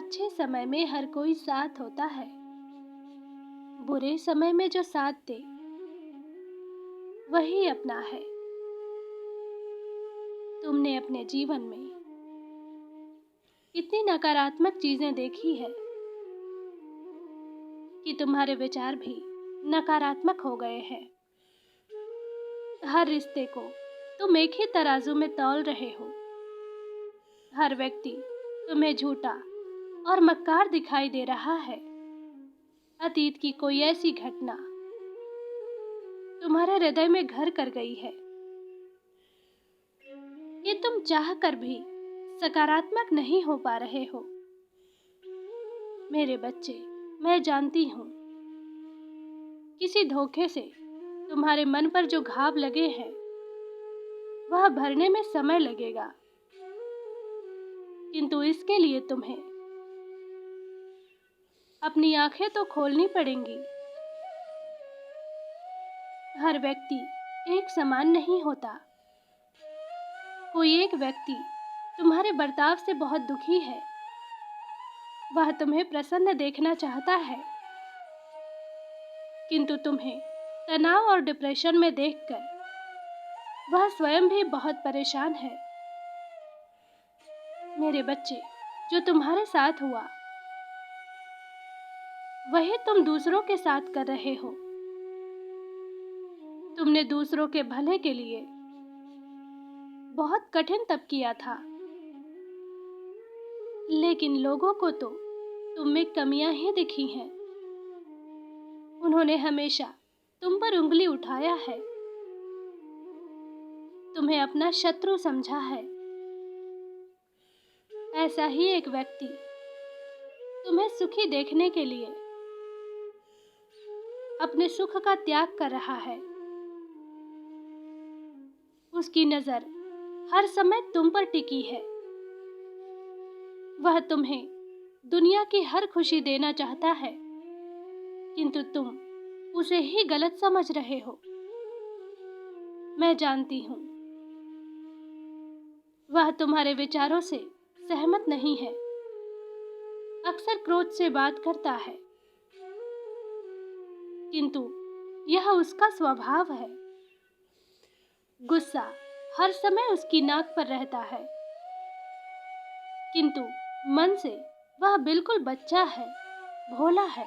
अच्छे समय में हर कोई साथ होता है। बुरे समय में जो साथ दे वही अपना है। तुमने अपने जीवन में इतनी नकारात्मक चीजें देखी है कि तुम्हारे विचार भी नकारात्मक हो गए हैं। हर रिश्ते को तुम एक ही तराजू में तौल रहे हो। हर व्यक्ति तुम्हें झूठा और मक्कार दिखाई दे रहा है। अतीत की कोई ऐसी घटना तुम्हारे हृदय में घर कर गई है कि तुम चाह कर भी सकारात्मक नहीं हो पा रहे हो। मेरे बच्चे, मैं जानती हूँ किसी धोखे से तुम्हारे मन पर जो घाव लगे हैं वह भरने में समय लगेगा, किंतु इसके लिए तुम्हें अपनी आंखें तो खोलनी पड़ेंगी। हर व्यक्ति एक समान नहीं होता। कोई एक व्यक्ति तुम्हारे बर्ताव से बहुत दुखी है। वह तुम्हें प्रसन्न देखना चाहता है, किंतु तुम्हें तनाव और डिप्रेशन में देखकर वह स्वयं भी बहुत परेशान है। मेरे बच्चे, जो तुम्हारे साथ हुआ वही तुम दूसरों के साथ कर रहे हो। तुमने दूसरों के भले के लिए बहुत कठिन तप किया था, लेकिन लोगों को तो तुम में कमियां ही दिखी हैं। उन्होंने हमेशा तुम पर उंगली उठाया है, तुम्हें अपना शत्रु समझा है। ऐसा ही एक व्यक्ति तुम्हें सुखी देखने के लिए अपने सुख का त्याग कर रहा है। उसकी नजर हर समय तुम पर टिकी है। वह तुम्हें दुनिया की हर खुशी देना चाहता है, किंतु तुम उसे ही गलत समझ रहे हो। मैं जानती हूँ वह तुम्हारे विचारों से सहमत नहीं है। अक्सर क्रोध से बात करता है, किंतु यह उसका स्वभाव है। गुस्सा हर समय उसकी नाक पर रहता है, किंतु मन से वह बिल्कुल बच्चा है, भोला है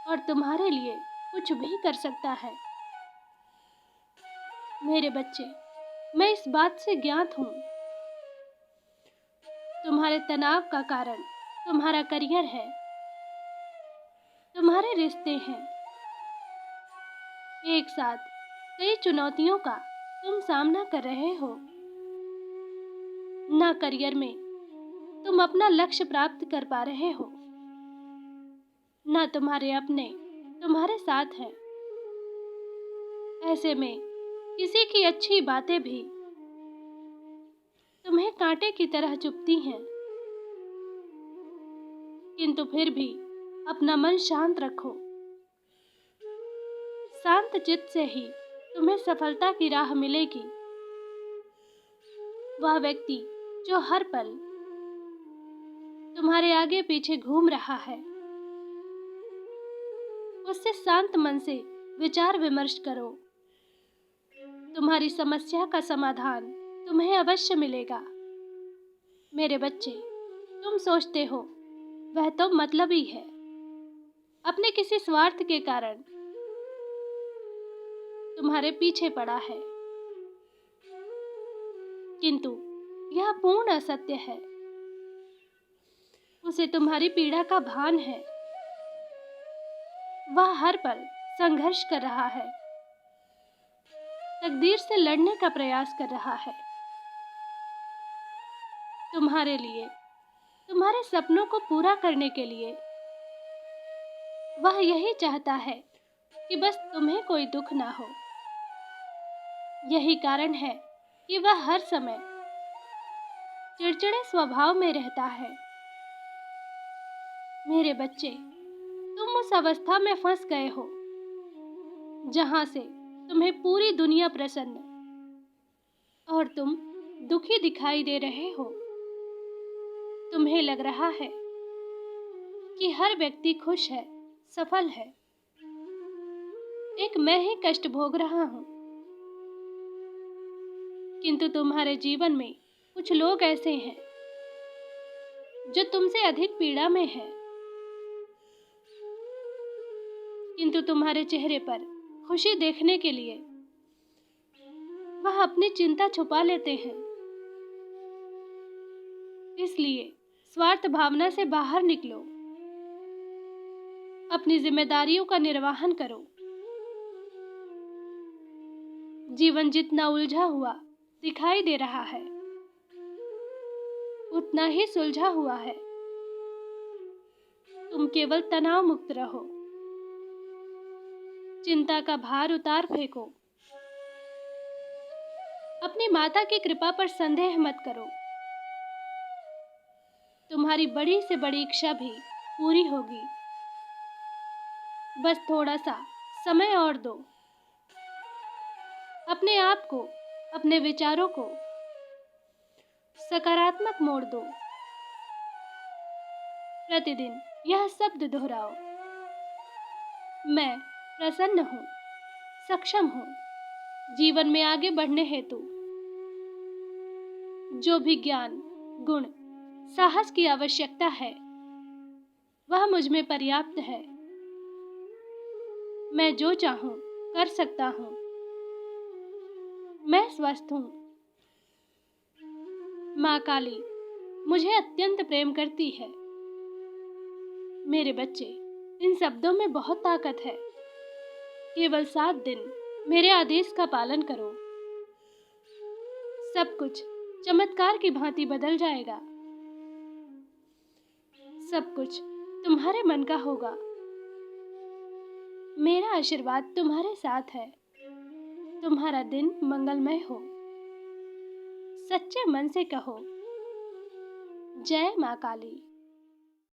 और तुम्हारे लिए कुछ भी कर सकता है। मेरे बच्चे, मैं इस बात से ज्ञात हूँ। तुम्हारे तनाव का कारण तुम्हारा करियर है, तुम्हारे रिश्ते हैं। एक साथ कई चुनौतियों का तुम सामना कर रहे हो। ना करियर में तुम अपना लक्ष्य प्राप्त कर पा रहे हो, ना तुम्हारे अपने तुम्हारे साथ हैं। ऐसे में किसी की अच्छी बातें भी तुम्हें कांटे की तरह चुभती हैं, किंतु फिर भी अपना मन शांत रखो। शांत चित्त से ही तुम्हें सफलता की राह मिलेगी। वह व्यक्ति जो हर पल तुम्हारे आगे पीछे घूम रहा है, उससे शांत मन से विचार विमर्श करो। तुम्हारी समस्या का समाधान तुम्हें अवश्य मिलेगा। मेरे बच्चे, तुम सोचते हो वह तो मतलबी है, अपने किसी स्वार्थ के कारण तुम्हारे पीछे पड़ा है, किंतु यह पूर्ण असत्य है। उसे तुम्हारी पीड़ा का भान है। वह हर पल संघर्ष कर रहा है, तकदीर से लड़ने का प्रयास कर रहा है। तुम्हारे लिए, तुम्हारे सपनों को पूरा करने के लिए वह यही चाहता है कि बस तुम्हें कोई दुख ना हो। यही कारण है कि वह हर समय चिड़चिड़े स्वभाव में रहता है। मेरे बच्चे, तुम उस अवस्था में फंस गए हो जहां से तुम्हें पूरी दुनिया प्रसन्न और तुम दुखी दिखाई दे रहे हो। तुम्हें लग रहा है कि हर व्यक्ति खुश है, सफल है, एक मैं ही कष्ट भोग रहा हूं। किंतु तुम्हारे जीवन में कुछ लोग ऐसे हैं जो तुमसे अधिक पीड़ा में है, किंतु तुम्हारे चेहरे पर खुशी देखने के लिए वह अपनी चिंता छुपा लेते हैं। इसलिए स्वार्थ भावना से बाहर निकलो, अपनी जिम्मेदारियों का निर्वहन करो। जीवन जितना उलझा हुआ दिखाई दे रहा है, उतना ही सुलझा हुआ है। तुम केवल तनाव मुक्त रहो, चिंता का भार उतार फेंको। अपनी माता की कृपा पर संदेह मत करो, तुम्हारी बड़ी से बड़ी इच्छा भी पूरी होगी। बस थोड़ा सा समय और दो। अपने आप को, अपने विचारों को सकारात्मक मोड़ दो। प्रतिदिन यह शब्द दोहराओ, मैं प्रसन्न हूँ, सक्षम हूँ जीवन में आगे बढ़ने हेतु। जो भी ज्ञान, गुण, साहस की आवश्यकता है वह मुझ में पर्याप्त है। मैं जो चाहूं कर सकता हूं। मैं स्वस्थ हूं। माँ काली मुझे अत्यंत प्रेम करती है। मेरे बच्चे, इन शब्दों में बहुत ताकत है। केवल 7 दिन मेरे आदेश का पालन करो, सब कुछ चमत्कार की भांति बदल जाएगा। सब कुछ तुम्हारे मन का होगा। मेरा आशीर्वाद तुम्हारे साथ है। तुम्हारा दिन मंगलमय हो। सच्चे मन से कहो, जय माँ काली।